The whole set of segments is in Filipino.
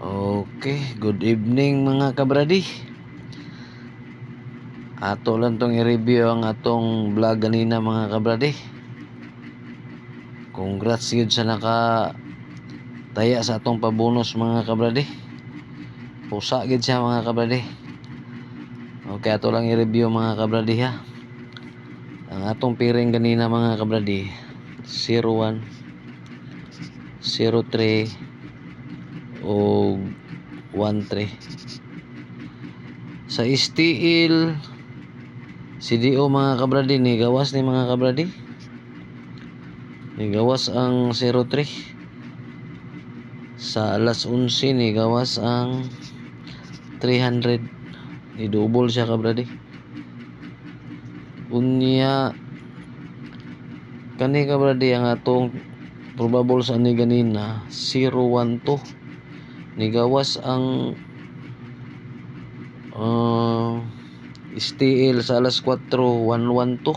Okay, good evening mga kabradi. Ato lang tong i-review ang atong vlog ganina mga kabradi. Congrats yun sa taya sa atong pabonus mga kabradi. Pusa gid siya mga kabradi. Okay, ato lang i-review mga kabradi ha. Ang atong piring ganina mga kabradi 01, 03 o 13. Sa STL CDO mga kabradi ni gawas ni mga kabradi. Ni gawas ang 03. Sa alas 11 ni gawas ang 300. I-double siya kabradi. Unya kani kabradi ang atong probable sa ni ganina 012. Ni gawas ang STL sa alas 4 112.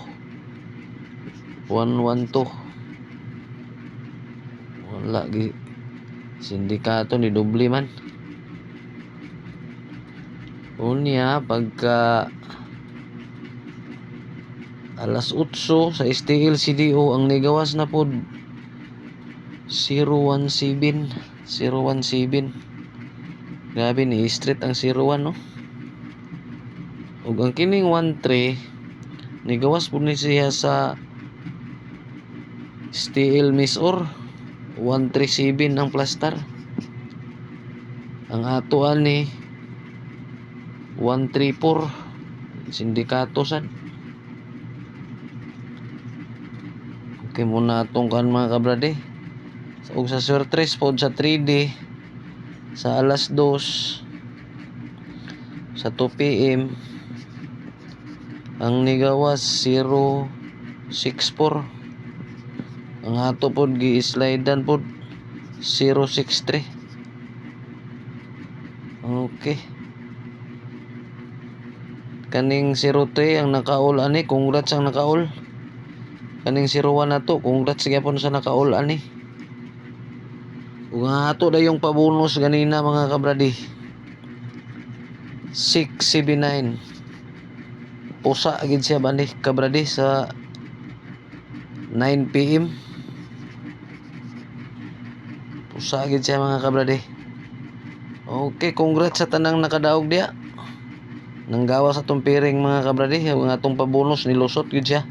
112 wala gi sindikato ni doble man. Unya pagka alas 8 sa STL CDO ang nigawas na pod 017. Grabe ni street ang 01 no. Ug ang kining 13 nigawas pod ni siya sa STL Misor 137 ang plastar. Ang ato ani 134 sindikato sad. Okay muna atong kan mga kabrade. Ug sa surtres pod sa 3D sa alas 2 sa 2 PM ang nigawas 064. Ang ato pod gi-slidean pod 063. Okay. Kaning 03 ang naka-all ani, congrats ang naka-all. Kaning 01 na to, congrats gyapon sa naka-all ani. Ug ato da yung pabonus ganina mga kabradi 679. Pusa gid siya bani kabradi sa 9 PM. Pusa gid siya mga kabradi. Okay, congrats sa tanang nakadaog diya. Nanggawa sa atong piring mga kabradi, ang atong pabonus nilusot gid siya.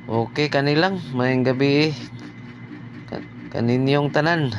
Okay, kanilang mayong gabi kaninyong tanan.